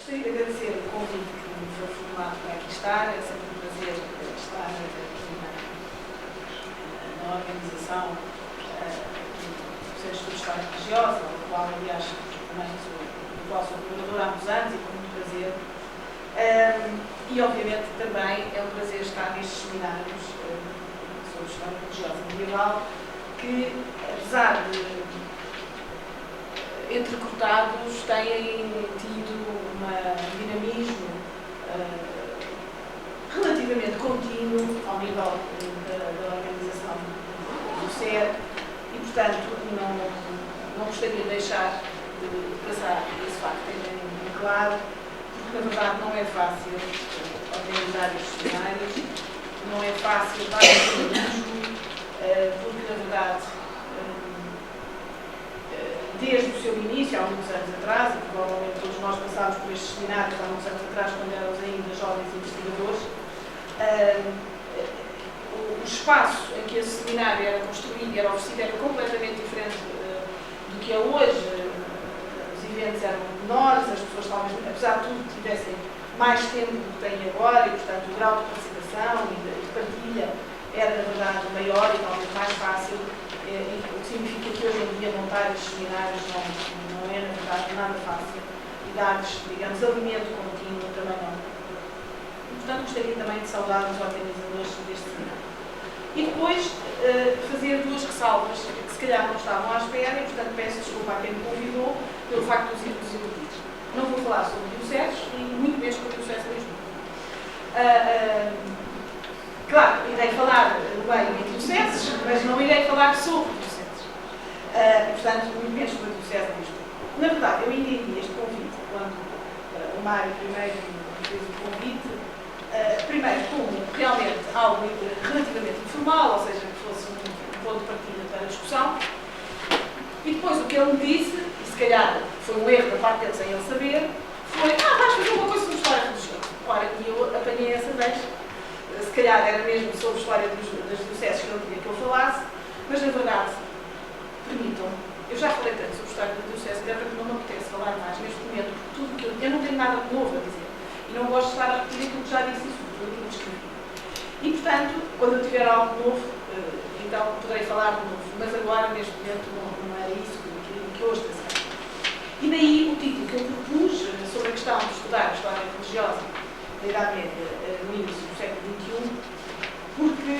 Gostaria de agradecer o convite que me foi formulado para aqui estar. É sempre um prazer estar aqui na organização do Centro de Estudos de História Religiosa, do qual, aliás, também sou colaboradora há muitos anos e com muito prazer. E, obviamente, também é um prazer estar nestes seminários sobre História Religiosa Medieval, que, apesar de entrecortados, têm tido um dinamismo relativamente contínuo ao nível da organização do CER e, portanto, não gostaria de deixar de passar esse facto em claro, porque, na verdade, não é fácil organizar estes cenários, não é fácil dar jornalismo, porque, na verdade, desde o seu início, há muitos anos atrás, e provavelmente todos nós passámos por estes seminários há muitos anos atrás, quando éramos ainda jovens investigadores, o espaço em que esse seminário era construído e era oferecido era completamente diferente do que é hoje. Os eventos eram menores, as pessoas talvez, apesar de tudo, tivessem mais tempo do que têm agora e, portanto, o grau de participação e de partilha era, na verdade, maior e talvez mais fácil. O que significa que hoje em dia montar estes seminários não é, na verdade, nada fácil e dar-lhes, digamos, alimento contínuo também não. E, portanto, gostaria também de saudar os organizadores deste seminário. E depois fazer duas ressalvas que se calhar não estavam à espera e, portanto, peço desculpa a quem me convidou pelo facto de os iludir. Não vou falar sobre dioceses e muito menos sobre o Diocese de Lisboa. Claro, irei falar bem em dioceses, mas não irei falar sobre dioceses. Portanto, muito menos sobre a Diocese de Lisboa. Na verdade, eu entendi este convite quando o Mário primeiro me fez o convite, primeiro como realmente algo relativamente informal, ou seja, que fosse um ponto de partida para a discussão, e depois o que ele me disse, e se calhar foi um erro da parte dele sem ele saber, foi: vais fazer uma coisa sobre história religiosa. Ora, e eu apanhei essa deixa. Se calhar era mesmo sobre a história das dioceses que ele queria que eu falasse, mas na verdade, permitam-me, eu já falei tanto sobre a história das dioceses, até porque não me apetece falar mais neste momento, porque tudo que eu não tenho nada de novo a dizer. E não gosto de estar a repetir aquilo que já disse e tudo aquilo que escrevi. E, portanto, quando eu tiver algo novo, então poderei falar de novo, mas agora, neste momento, não era isso que hoje pensava. E daí o título que eu propus sobre a questão de estudar a história religiosa da Idade Média no início do século XXI, porque,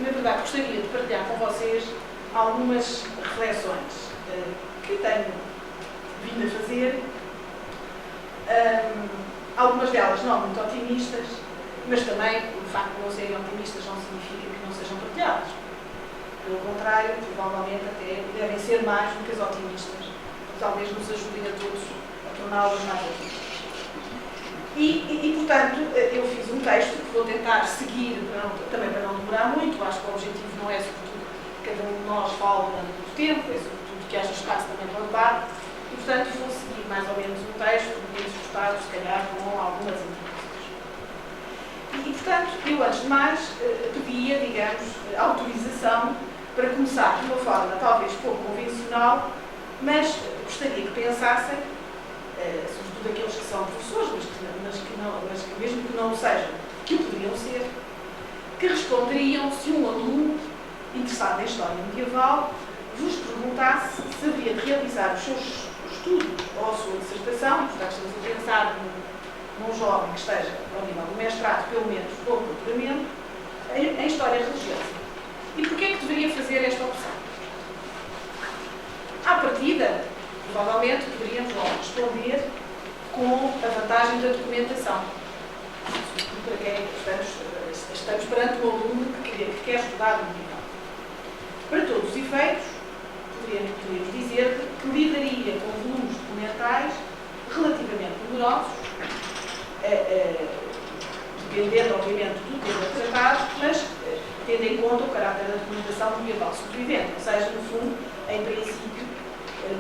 na verdade, gostaria de partilhar com vocês algumas reflexões que tenho vindo a fazer, algumas delas não muito otimistas, mas também o facto de não serem otimistas não significa que não sejam partilhadas. Pelo contrário, provavelmente até devem ser mais do que as otimistas, talvez nos ajudem a todos a torná-las mais otimistas. E, portanto, eu fiz um texto que vou tentar seguir, também para não demorar muito. Acho que o objetivo não é, sobretudo, que cada um de nós fale durante muito tempo, é sobretudo que haja espaço também para o debate. E, portanto, vou seguir mais ou menos um texto, menos postado, se calhar, com algumas intervenções. E, portanto, eu, antes de mais, pedia, digamos, autorização para começar de uma forma talvez pouco convencional, mas gostaria que pensassem, sobretudo aqueles que são professores, mas que mesmo que não o sejam, que o poderiam ser, que responderiam se um aluno interessado em história medieval vos perguntasse se havia de realizar os seus estudos ou a sua dissertação, portanto estamos a pensar num jovem que esteja ao nível do mestrado, pelo menos, ou doutoramento, em história religiosa. E porquê é que deveria fazer esta opção? À partida, provavelmente poderíamos logo responder com a vantagem da documentação. Para quem estamos perante um aluno que quer estudar medieval. Para todos os efeitos, poderíamos dizer que lidaria com volumes documentais relativamente numerosos, dependendo, obviamente, do tema tratado, mas tendo em conta o caráter da documentação medieval sobrevivente, ou seja, no fundo, em princípio,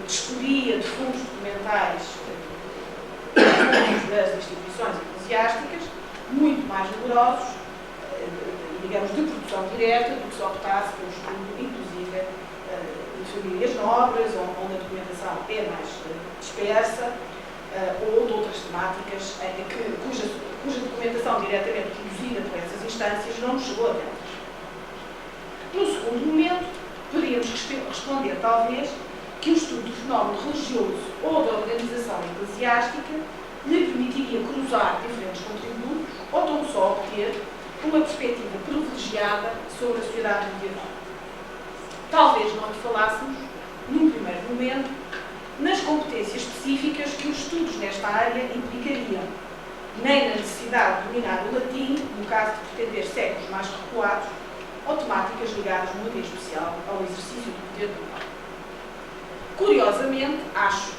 disporia de fundos documentais das instituições eclesiásticas, muito mais numerosos, digamos, de produção direta, do que se optasse pelo estudo, inclusive, de famílias nobres, onde a documentação é mais dispersa, ou de outras temáticas cuja documentação diretamente produzida por essas instâncias não nos chegou até nós. No segundo momento, poderíamos responder, talvez, que o estudo do fenómeno religioso ou da organização eclesiástica lhe permitiria cruzar diferentes contributos ou tão só obter uma perspectiva privilegiada sobre a sociedade medieval. Talvez não lhe falássemos, num primeiro momento, nas competências específicas que os estudos nesta área implicariam, nem na necessidade de dominar o latim, no caso de pretender séculos mais recuados, ou temáticas ligadas, de maneira especial, ao exercício do poder local. Curiosamente, acho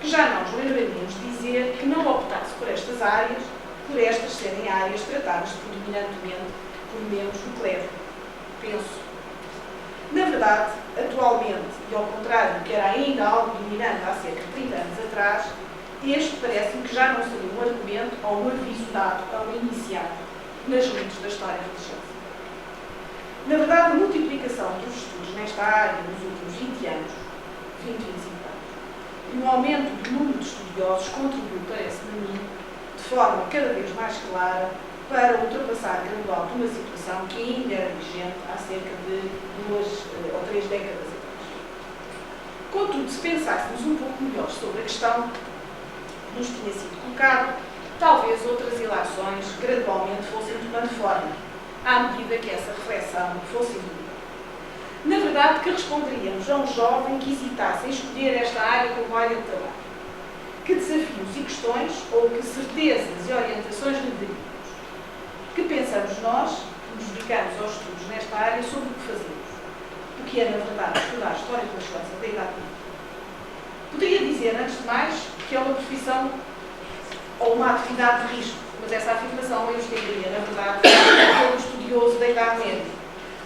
que já não nos lembraríamos de dizer que não optasse por estas áreas, por estas serem áreas tratadas predominantemente por membros do clero. Penso. Na verdade, atualmente, e ao contrário do que era ainda algo dominante há cerca de 30 anos atrás, este parece-me que já não seria um argumento ou um aviso dado ao iniciar nas lentes da história religiosa. Na verdade, a multiplicação dos estudos nesta área nos últimos 20 anos, 20, 25 anos, e o aumento do número de estudiosos contribuiu, parece-me a mim, de forma cada vez mais clara, para ultrapassar gradualmente uma situação que ainda era vigente há cerca de 2 ou 3 décadas atrás. Contudo, se pensássemos um pouco melhor sobre a questão que nos tinha sido colocada, talvez outras ilações gradualmente fossem tomando forma, à medida que essa reflexão fosse evoluindo. Na verdade, que responderíamos a um jovem que hesitasse em escolher esta área como área de trabalho? Que desafios e questões, ou que certezas e orientações lhe daríamos? Que pensamos nós, que nos dedicamos aos estudos nesta área, sobre o que fazemos? O que é, na verdade, estudar a história religiosa da Idade Média? Poderia dizer, antes de mais, que é uma profissão ou uma atividade de risco, mas essa afirmação eu estenderia, na verdade, pelo estudioso da Idade Média,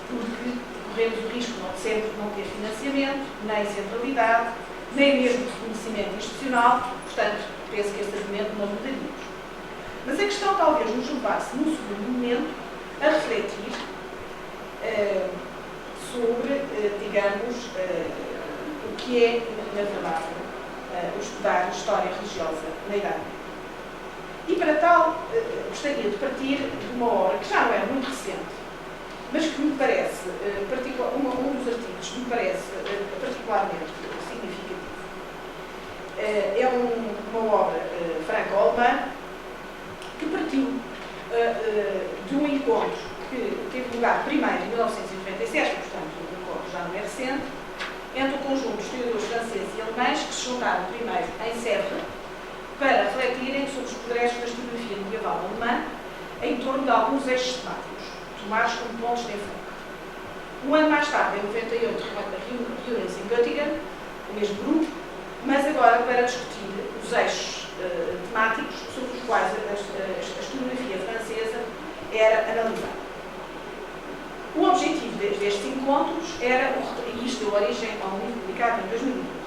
porque corremos o risco de sempre não ter financiamento, nem centralidade, nem mesmo reconhecimento institucional, portanto, penso que este argumento não mudaríamos. Mas a questão talvez nos levasse, num segundo momento, a refletir sobre, digamos, o que é, na verdade, o estudar a história religiosa na Idade Média. E para tal, gostaria de partir de uma obra que já não é muito recente, mas que me parece, um dos artigos que me parece particularmente significativo. É uma obra franco-alemã que partiu de um encontro que teve lugar primeiro em 1997, portanto o encontro já não é recente, entre o conjunto de historiadores franceses e alemães que se juntaram primeiro em Sèvres para refletirem sobre os progressos da historiografia medieval alemã em torno de alguns eixos temáticos, tomados como pontos de enfoque. Um ano mais tarde, em 98, reuniram-se em Göttingen, o mesmo grupo, mas agora para discutir os eixos temáticos sobre os quais a historiografia francesa era analisada. O objetivo destes encontros era, e isto deu origem a um livro publicado em 2002,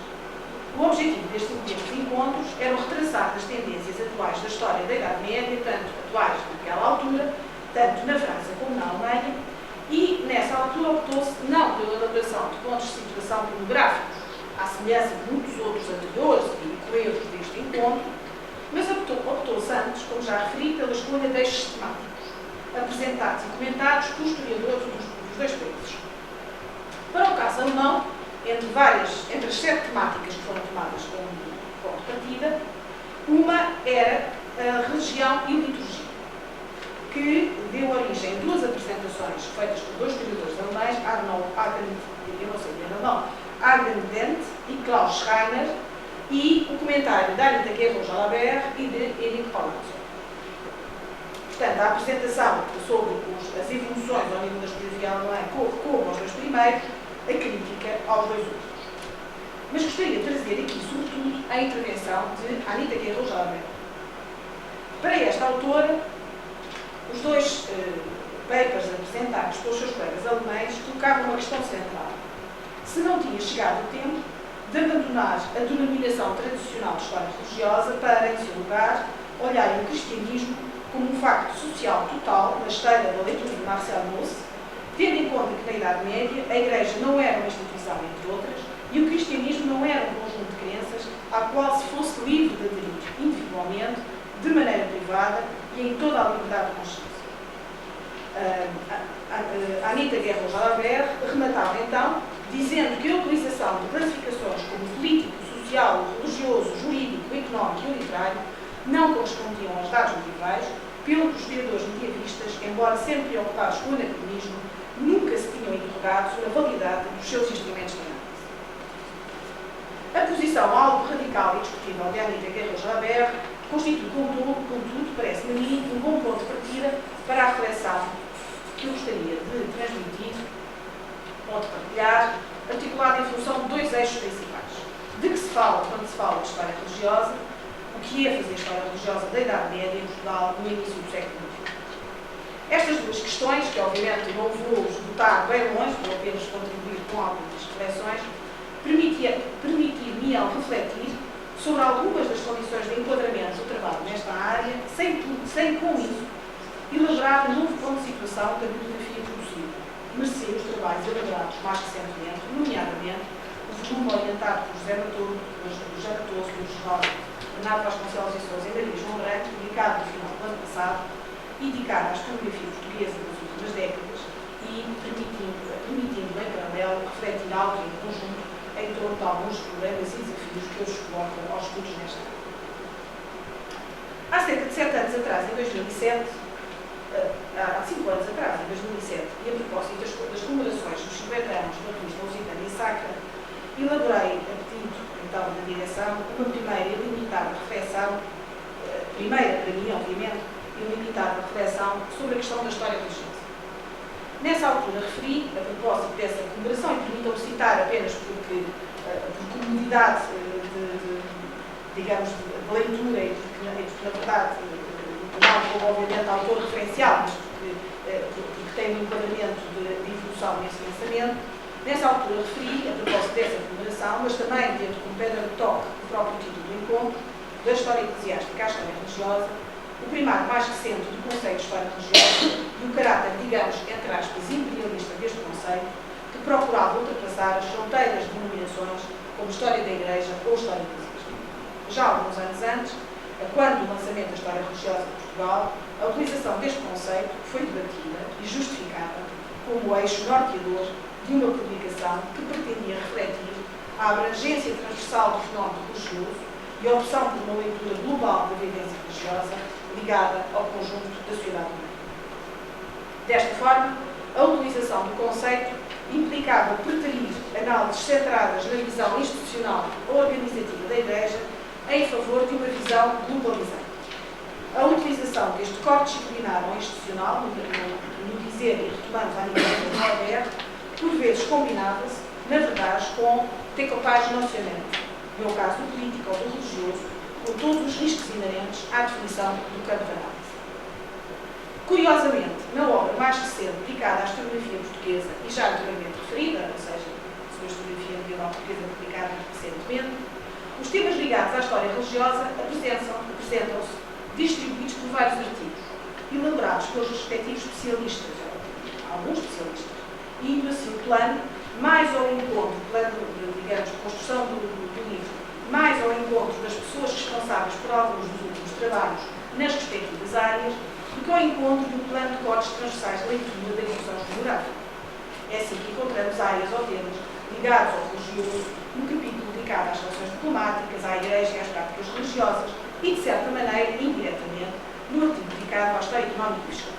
o objetivo destes encontros era o retraçar as tendências atuais da história da Idade Média, tanto atuais naquela altura, tanto na França como na Alemanha, e nessa altura optou-se não pela elaboração de pontos de situação pornográficos, à semelhança de muitos outros anteriores e coerros deste encontro, mas optou-se antes, como já referi, pela escolha de eixos temáticos, apresentados e comentados por historiadores dos dois países. Para o caso alemão, entre as 7 temáticas que foram tomadas como ponto de partida, uma era a religião e liturgia, que deu origem a 2 apresentações feitas por 2 historiadores alemães, Argendent e Klaus Schreiner, e o comentário de Anita Guerreau-Jalabert e de Eric Palazzo. Portanto, a apresentação sobre as evoluções ao nível da historiografia alemã como aos 2 primeiros, a crítica aos 2 outros. Mas gostaria de trazer aqui, sobretudo, a intervenção de Anita Guerreau-Jalabert. Para esta autora, os 2 papers apresentados pelos seus colegas alemães colocavam uma questão central. Se não tinha chegado o tempo de abandonar a denominação tradicional de história religiosa para, em seu lugar, olharem o cristianismo como um facto social total na esteira da leitura de Marcel Mauss, tendo em conta que, na Idade Média, a Igreja não era uma instituição, entre outras, E o cristianismo não era um conjunto de crenças ao qual se fosse livre de aderir individualmente, de maneira privada e em toda a liberdade de consciência. Anita Guerra-Jalabert rematava então, dizendo que a utilização de classificações como político, social, religioso, jurídico, económico e literário não correspondiam aos dados medievais, pelo que os historiadores medievistas, embora sempre preocupados com o anacronismo, nunca se tinham interrogado sobre a validade dos seus instrumentos de análise. A posição algo radical e discutível de Anita Guerra-Jalabert constitui, contudo, parece-me a mim, um bom ponto de partida para a reflexão que eu gostaria de transmitir ou de partilhar, articulada em função de dois eixos principais. De que se fala quando se fala de história religiosa, o que é fazer história religiosa da Idade Média em Portugal no início do século XX. Estas duas questões, que obviamente não vou esgotar bem longe, vou apenas contribuir com algumas reflexões, permitir-me-ão refletir sobre algumas das condições de enquadramento do trabalho nesta área, sem com isso elaborar um novo ponto de situação da bibliografia produzida, merecer os trabalhos elaborados mais recentemente, nomeadamente o volume orientado por José Matoso, Luís Rosa, Renato Vasconcelos e Sousa e Maria João Branco, publicado no final do ano passado e dedicado à historiografia portuguesa das últimas décadas e permitindo em paralelo refletir algo em conjunto em torno de alguns problemas e desafios que hoje colocam aos estudos nesta área. Há cerca de 7 anos atrás, em 2007, há 5 anos atrás, em 2007, e a propósito das comemorações dos 50 anos da revista Lusitana e Sacra, elaborei, a pedido então da direção, uma primeira e limitada reflexão, primeira para mim, obviamente, e limitada reflexão sobre a questão da história religiosa. Nessa altura referi, a propósito dessa comemoração, e permitam-me citar apenas porque, por comodidade digamos, de leitura e porque, na verdade, não como obviamente autor referencial, mas porque tem um enquadramento de evolução nesse pensamento. Nessa altura referi, a propósito dessa comemoração, mas também tendo como pedra de toque o próprio título do encontro, da história eclesiástica à história religiosa, o primário mais recente do conceito de história religiosa e o caráter, digamos, entre aspas, imperialista deste conceito, que procurava ultrapassar as fronteiras de denominações como história da Igreja ou história eclesiástica. Já alguns anos antes, quando o lançamento da história religiosa de Portugal, a utilização deste conceito foi debatida e justificada como eixo norteador de uma publicação que pretendia refletir a abrangência transversal do fenómeno religioso e a opção por uma leitura global da vivência religiosa ligada ao conjunto da sociedade humana. Desta forma, a utilização do conceito implicava preterir análises centradas na visão institucional ou organizativa da Igreja em favor de uma visão globalizada. A utilização deste corte disciplinar ou institucional, no dizer e retomando a nível de Norbert, por vezes combinava-se, na verdade, com decopagem nocional, no caso do político ou do religioso, com todos os riscos inerentes à definição do campo de análise. Curiosamente, na obra mais recente dedicada à historiografia portuguesa e já anteriormente referida, ou seja, sobre a historiografia medieval portuguesa publicada recentemente, os temas ligados à história religiosa apresentam-se distribuídos por vários artigos, elaborados pelos respectivos especialistas, alguns especialistas, indo assim o plano mais ao encontro, digamos, de construção do livro, mais ao encontro das pessoas responsáveis por alguns dos últimos trabalhos nas respectivas áreas, do que ao encontro de um plano de cortes transversais de leitura da evolução geográfica. É assim que encontramos áreas ou temas ligados ao religioso no capítulo dedicado às relações diplomáticas, à Igreja e às práticas religiosas e, de certa maneira, indiretamente, no artigo dedicado à história económica e fiscal.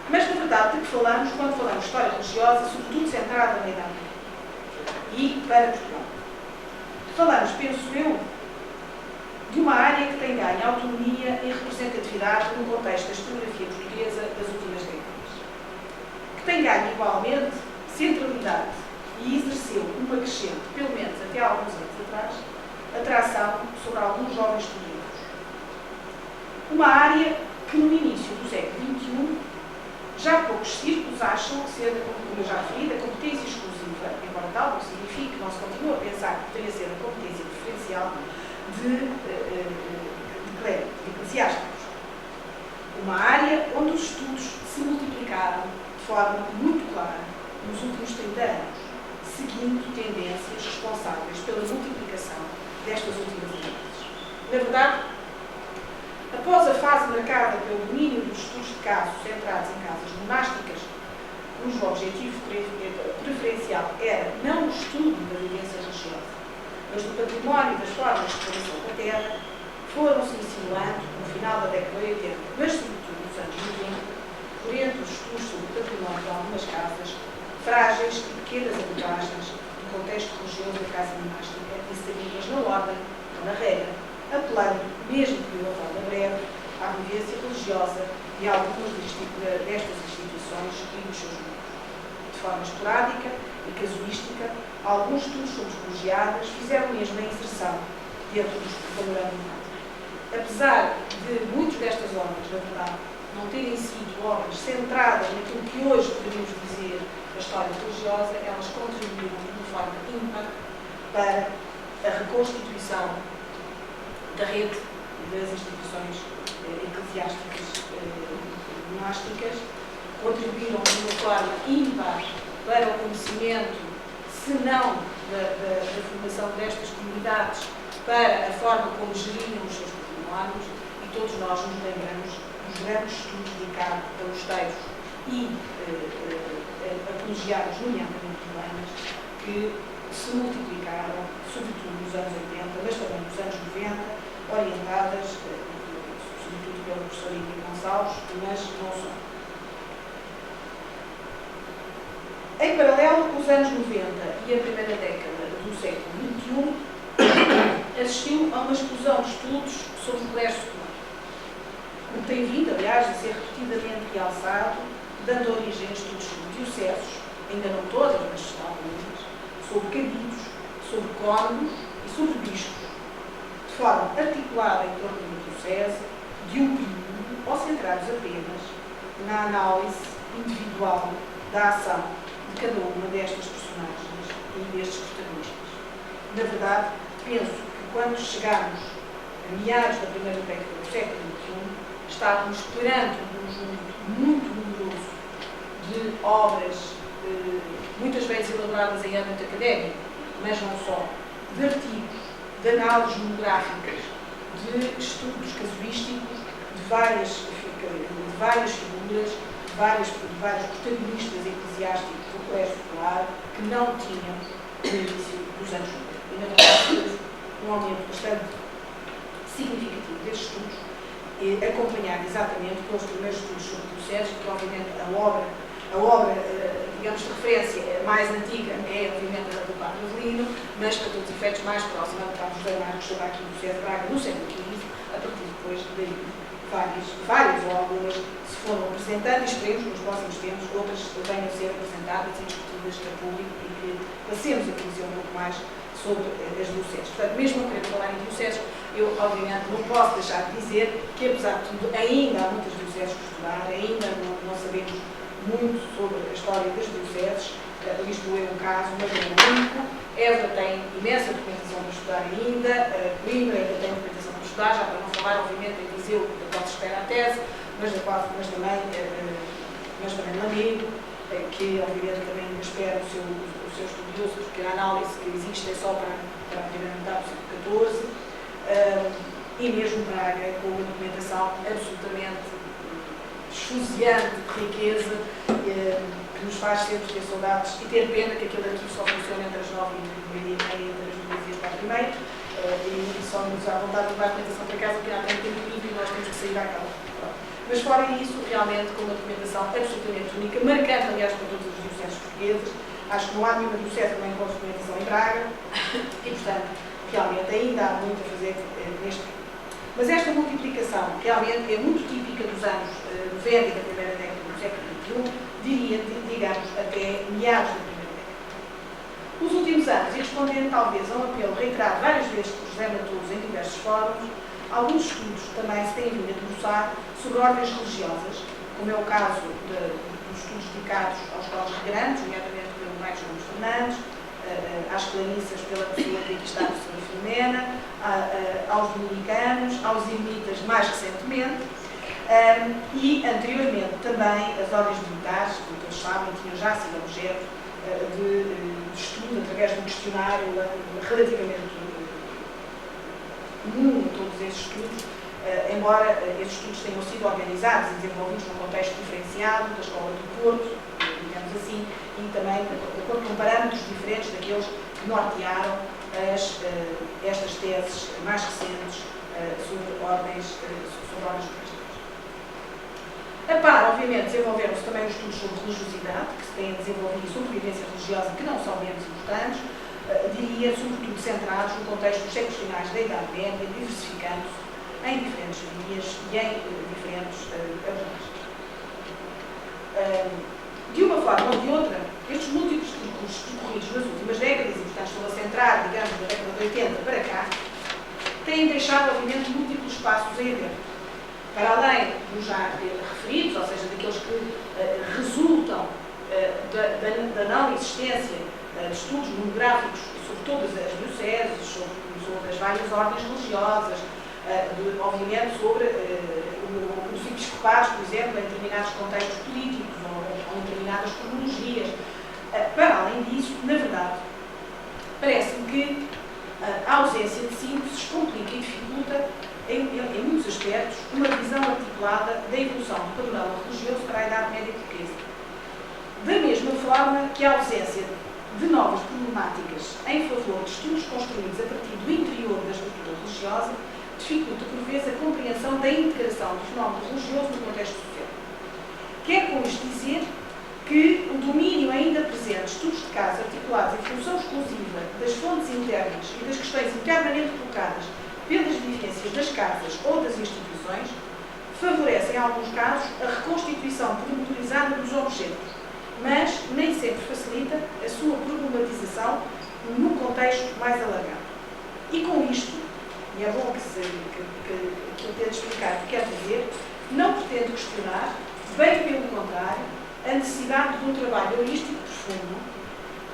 Mas, na verdade, de que falamos quando falamos de história religiosa, sobretudo centrada na Idade Média e para Portugal? Falamos, penso eu, de uma área que tem ganho autonomia e representatividade no contexto da historiografia portuguesa das últimas décadas, que tem ganho igualmente centralidade e exerceu uma crescente, pelo menos até há alguns anos atrás, atração sobre alguns jovens estudiosos. Uma área que no início do século XXI já poucos círculos acham ser, como eu já referi, a competência exclusiva, embora tal não signifique que não se continue a pensar que poderia ser a competência preferencial de eclesiásticos. Uma área onde os estudos se multiplicaram de forma muito clara nos últimos 30 anos, seguindo tendências responsáveis pela multiplicação destas últimas análises. Na verdade, após a fase marcada pelo domínio dos estudos de casos centrados em casas monásticas, cujo objetivo preferencial era não o estudo da vivência religiosa, mas do património e das formas de exploração da terra, foram-se insinuando, no final da década de 80, mas sobretudo nos anos 90, por entre os estudos sobre o património de algumas casas, frágeis e pequenas abordagens do contexto religioso da casa monástica, inseridas na ordem ou na regra, apelando, mesmo que de uma forma breve, à vivência religiosa de algumas destas instituições e dos seus membros. De forma esporádica e casuística, alguns estudos sobre colegiadas fizeram mesmo a inserção dentro do panorama monástico. Apesar de muitas destas obras, na verdade, não terem sido obras centradas naquilo que hoje poderíamos dizer a história religiosa, elas contribuíram de uma forma ímpar para a reconstituição da rede das instituições eclesiásticas monásticas, contribuíram de uma forma ímpar para o conhecimento, se não da formação destas comunidades, para a forma como geriam os seus patrimónios, e todos nós nos lembramos dos grandes estudos dedicados a mosteiros e a colegiadas, nomeadamente cubanas, que se multiplicaram, sobretudo nos anos 80, mas também nos anos 90, orientadas, sobretudo pelo professor Henrique Gonçalves, mas não só. Em paralelo com os anos 90 e a primeira década do século XXI, assistiu a uma explosão de estudos sobre o colégio secular, o que tem vindo, aliás, a ser repetidamente realçado, dando origem a estudos sobre dioceses, ainda não todas, mas algumas, sobre cabidos, sobre cônegos e sobre bispos, de forma articulada em torno de uma diocese, de um período, ou centrados apenas na análise individual da ação de cada uma destas personagens e destes protagonistas. Na verdade, penso que quando chegarmos a meados da primeira década do século XXI, estávamos perante um conjunto muito numeroso de obras, muitas vezes elaboradas em âmbito académico, mas não só, de artigos, de análises monográficas, de estudos casuísticos, de várias figuras, de vários protagonistas eclesiásticos do colégio secular que não tinham no início dos anos 90. E, na verdade, um aumento bastante significativo destes estudos, acompanhado exatamente pelos primeiros estudos sobre dioceses, que obviamente a obra, digamos, de referência mais antiga é, obviamente, a do Padre Avelino, mas, para todos os efeitos, mais próxima do Padre José Marcos sobre a Arquidiocese de Braga no século XV, a partir depois daí várias ou algumas se foram apresentando e esperemos que nos próximos tempos outras venham a ser apresentadas e discutidas para o público e que passemos a conhecer um pouco mais sobre as dioceses. Portanto, mesmo não querendo falar em dioceses, eu, obviamente, não posso deixar de dizer que, apesar de tudo, ainda há muitas dioceses por estudar, ainda não sabemos muito sobre a história das dioceses. Lisboa é um caso, mas não é único. Évora tem imensa documentação para estudar ainda, Coimbra ainda tem documentação para estudar, já para não falar, obviamente, em Viseu, da qual se espera a tese, mas também Lamego, que, obviamente, também espera o seu estudioso, porque a análise que existe é só para a primeira metade do século XIV, e mesmo Braga, com uma documentação absolutamente esfuziante de riqueza, que nos faz sempre ter saudades e ter pena que aquele arquivo só funciona entre as 9 e entre as 2 e as 4h30, e só nos dá vontade de levar a documentação para casa, porque há tanto tempo livre e nós temos que sair à cala. Mas fora isso, realmente, com uma documentação absolutamente única, marcante, aliás, para todos os dioceses portugueses. Acho que não há nenhuma diocese que não encontre documentação em Braga, e, portanto, realmente ainda há muito a fazer neste tempo. Mas esta multiplicação, realmente, é muito típica dos anos 90 e da primeira década do século XXI, digamos, até meados da primeira década. Nos últimos anos, e respondendo talvez a um apelo reiterado várias vezes por José Matoso em diversos fóruns, alguns estudos também se têm vindo a debruçar sobre ordens religiosas, como é o caso dos estudos dedicados aos colos regrantes, nomeadamente pelo Maestro Gomes Fernandes, às Clarissas pela pessoa que aqui está a professora Filomena, aos dominicanos, aos ermitas mais recentemente, e anteriormente também as ordens militares, como todos sabem, tinham já sido objeto de estudo estudo através de um questionário relativamente comum a todos esses estudos, embora esses estudos tenham sido organizados e desenvolvidos num contexto diferenciado da Escola do Porto, digamos assim, e também de acordo com parâmetros diferentes daqueles que nortearam estas teses mais recentes sobre ordens monásticas. A par, obviamente, desenvolveram-se também os estudos sobre religiosidade, que se têm desenvolvido, e sobre vivência religiosa, que não são menos importantes, diria, sobretudo, centrados no contexto dos séculos finais da Idade Média, diversificando-se em diferentes vias e em diferentes abordagens. De uma forma ou de outra, estes múltiplos percursos percorridos nas últimas décadas, e portanto estou a centrar, digamos, da década de 80 para cá, têm deixado, obviamente, múltiplos passos em aberto. Para além dos já referidos, ou seja, daqueles que resultam da não existência de estudos monográficos sobre todas as dioceses, sobre as várias ordens religiosas, obviamente sobre os episcopados, por exemplo, em determinados contextos políticos ou em determinadas cronologias. Para além disso, na verdade, parece-me que a ausência de síntese complica e dificulta, em muitos aspectos, uma visão articulada da evolução do panorama religioso para a Idade Média portuguesa. Da mesma forma que a ausência de novas problemáticas em favor de estudos construídos a partir do interior da estrutura religiosa dificulta, por vezes, a compreensão da integração do fenómeno religioso no contexto social. Quer com isto dizer que o domínio ainda presente de estudos de caso articulados em função exclusiva das fontes internas e das questões internamente colocadas pelas vivências das casas ou das instituições, favorece, em alguns casos, a reconstituição pormenorizada dos objetos, mas nem sempre facilita a sua problematização num contexto mais alargado. E com isto, e é bom que eu tente explicar o que quer dizer, não pretendo questionar, bem pelo contrário, a necessidade de um trabalho holístico profundo,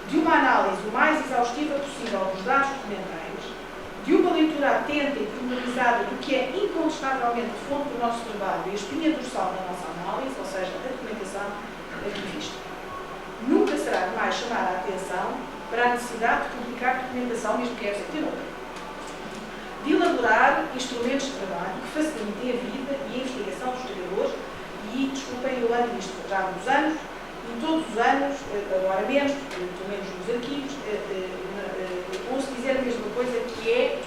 de uma análise o mais exaustiva possível dos dados documentais, de uma leitura atenta e pormenorizada do que é incontestavelmente a fonte do nosso trabalho e a espinha dorsal da nossa análise, ou seja, a documentação arquivista. Nunca será demais chamar a atenção para a necessidade de publicar documentação, mesmo que essa tenha outra. De elaborar instrumentos de trabalho que facilitem a vida e a investigação dos historiadores e, desculpem, eu ando nisto já há muitos anos, e todos os anos, agora menos, pelo menos nos arquivos, ouço dizer a mesma coisa, que é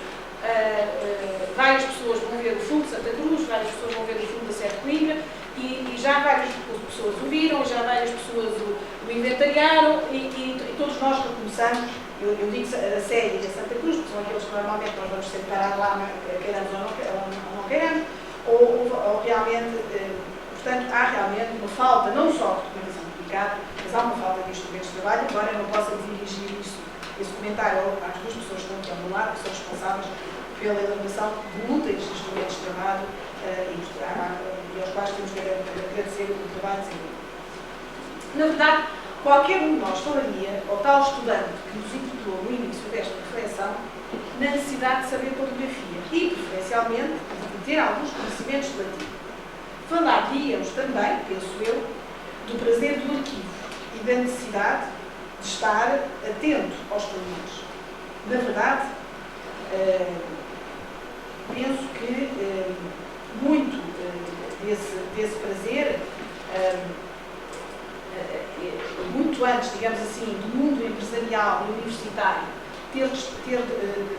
várias pessoas vão ver o fundo de Santa Cruz, várias pessoas vão ver o fundo da Sete Coimbra, e já várias pessoas o viram, já várias pessoas o inventariaram, e todos nós recomeçamos, eu digo a série da Santa Cruz, porque são aqueles que normalmente nós vamos sempre parar lá, queiramos ou não queiramos, ou realmente, portanto, há realmente uma falta, não só de documentação publicada, mas há uma falta de instrumentos de trabalho, embora eu não possa dirigir esse comentário às duas pessoas que estão aqui ao meu lado, que são responsáveis pela elaboração de múltiplos instrumentos de trabalho e aos quais temos que agradecer o trabalho desenvolvido. Na verdade, qualquer um de nós falaria, ao tal estudante que nos intitulou no início desta reflexão, na necessidade de saber poligrafia e, preferencialmente, de ter alguns conhecimentos de latim. Falaríamos também, penso eu, do prazer do arquivo e da necessidade de estar atento aos pormenores. Na verdade, penso que muito desse prazer, muito antes, digamos assim, do mundo empresarial e universitário ter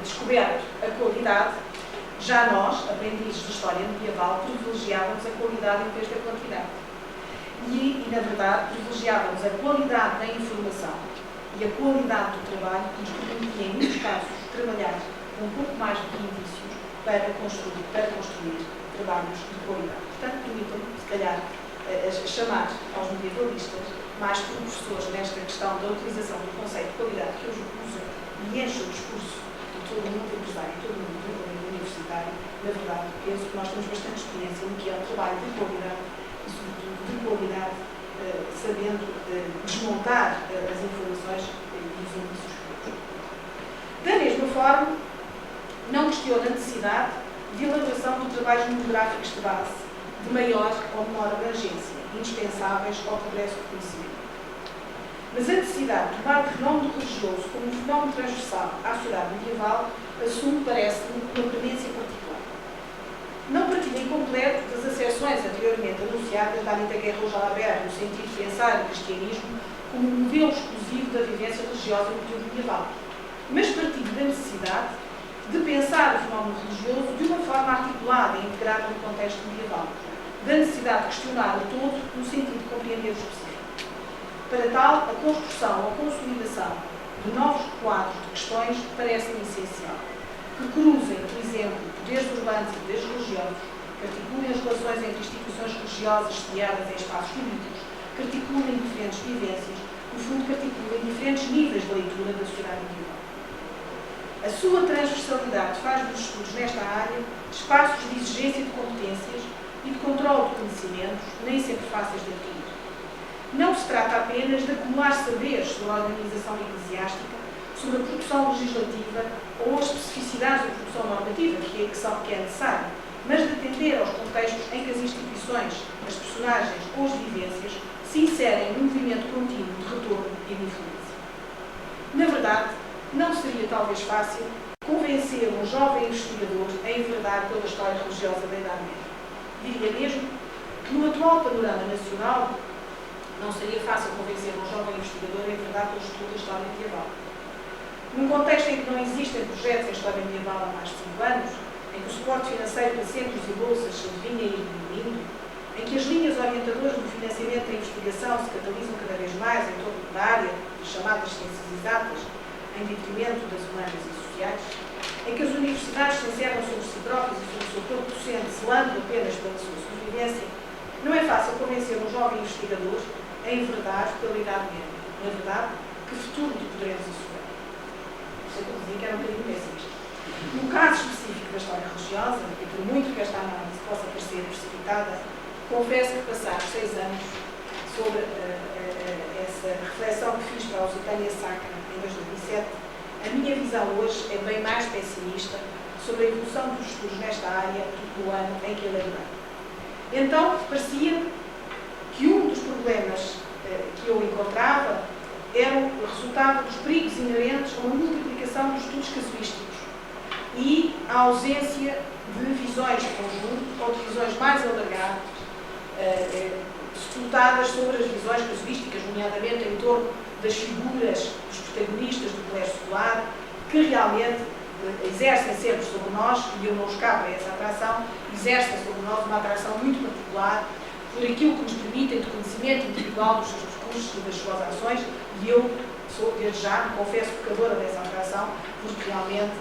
descoberto a qualidade, já nós, aprendizes de história medieval, privilegiávamos a qualidade em vez da quantidade. E, na verdade, privilegiávamos a qualidade da informação e a qualidade do trabalho que nos permitia, em muitos casos, trabalhar com um pouco mais de indícios para construir trabalhos de qualidade. Portanto, permitam-me, se calhar, chamar aos medievalistas mais professores nesta questão da utilização do conceito de qualidade que hoje usa e enche o discurso de todo o mundo empresário e todo o mundo universitário. Na verdade, penso que nós temos bastante experiência no que é o trabalho de qualidade e, sobretudo, de qualidade, sabendo desmontar as informações e os indícios puros. Da mesma forma, não questiona a necessidade de elaboração de trabalhos monográficos de base, de maior ou menor abrangência, indispensáveis ao progresso do conhecimento. Mas a necessidade de tomar o fenómeno religioso como um fenómeno transversal à sociedade medieval assume, parece-me, uma premência particular. Não partilho em completo das acessões anteriormente anunciadas da Anita Guerra Jalabert, no sentido de pensar o cristianismo como um modelo exclusivo da vivência religiosa no período medieval, mas partilho da necessidade de pensar o fenómeno religioso de uma forma articulada e integrada no contexto medieval, da necessidade de questionar o todo no sentido de compreender o específico. Para tal, a construção ou consolidação de novos quadros de questões parece-me essencial, que cruzem, por exemplo, poderes urbanos e poderes religiosos, que articulem as relações entre instituições religiosas sediadas em espaços políticos, que articulem diferentes vivências, no fundo que articulem diferentes níveis de leitura da sociedade medieval. A sua transversalidade faz dos estudos nesta área espaços de exigência de competências e de controle de conhecimentos, nem sempre fáceis de adquirir. Não se trata apenas de acumular saberes sobre a organização eclesiástica, sobre a produção legislativa ou as especificidades da produção normativa, que é necessária, mas de atender aos contextos em que as instituições, as personagens ou as vivências se inserem num movimento contínuo de retorno e de influência. Na verdade, não seria talvez fácil convencer um jovem investigador a enverdar pela história religiosa da Idade Média. Diria mesmo que no atual panorama nacional não seria fácil convencer um jovem investigador a enverdar pelo estudo da história medieval. Num contexto em que não existem projetos em história medieval há mais de 5 anos, em que o suporte financeiro para centros e bolsas se adivinha ir diminuindo, em que as linhas orientadoras do financiamento da investigação se catalisam cada vez mais em torno da área das chamadas ciências exatas, em detrimento das humanas e sociais, em que as universidades se encerram sobre si próprias e sobre o seu corpo docente, zelando apenas pela sua sobrevivência, não é fácil convencer um jovem investigador a enverdar pela Idade Média. Na verdade, que futuro lhe poderemos assegurar? Isso é que eu dizia que era um bocadinho pessimista. No caso específico da história religiosa, e por muito que esta análise possa parecer precipitada, confesso que passados 6 anos sobre essa reflexão que fiz para a Lusitânia Sacra em 2007, a minha visão hoje é bem mais pessimista sobre a evolução dos estudos nesta área do que no ano em que elaborei. Então, parecia que um dos problemas que eu encontrava era o resultado dos perigos inerentes a uma multiplicação dos estudos casuísticos e a ausência de visões de conjunto ou de visões mais alargadas, disputadas sobre as visões casuísticas, nomeadamente em torno das figuras dos protagonistas do colégio escolar, que realmente exercem sempre sobre nós, e eu não escapo a essa atração, exercem sobre nós uma atração muito particular por aquilo que nos permitem de conhecimento individual dos seus percursos e das suas ações, e eu sou, desde já, me confesso pecadora dessa atração, porque realmente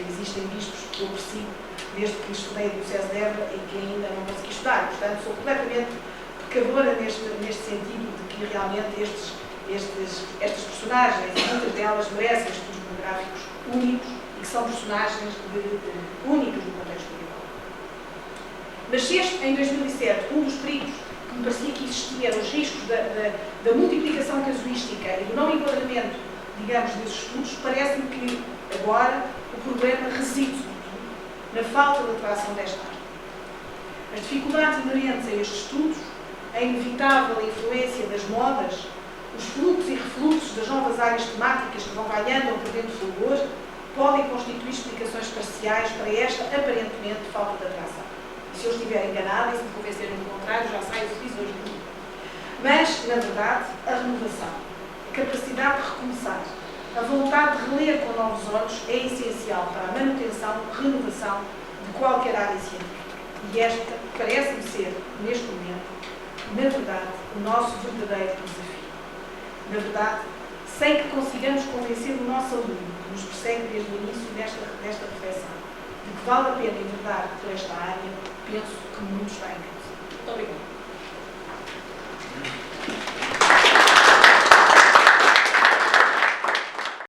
existem bispos que eu persigo desde que estudei no Diocese de Évora e que ainda não consegui estudar. Portanto, sou completamente pecadora neste sentido de que realmente estas personagens, muitas delas merecem estudos monográficos únicos e que são personagens únicas no contexto medieval. Mas se este, em 2007, um dos perigos que me parecia que existia eram os riscos da multiplicação casuística e do não enquadramento, digamos, desses estudos, parece-me que agora o problema reside, sobretudo, na falta de atração desta área. As dificuldades inerentes a estes estudos, a inevitável influência das modas, os fluxos e refluxos das novas áreas temáticas que vão ganhando ou perdendo fulgor, podem constituir explicações parciais para esta, aparentemente, falta de atração. E se eu estiver enganada e se me convencerem do contrário, já saio feliz hoje de mim. Mas, na verdade, a renovação, a capacidade de recomeçar, a vontade de reler com novos olhos é essencial para a manutenção, renovação de qualquer área científica. E esta parece-me ser, neste momento, na verdade, o nosso verdadeiro desafio. Na verdade, sem que consigamos convencer o nosso aluno, que nos persegue desde o início desta reflexão, de que vale a pena enverdar por esta área, penso que o mundo está em causa. Muito obrigada.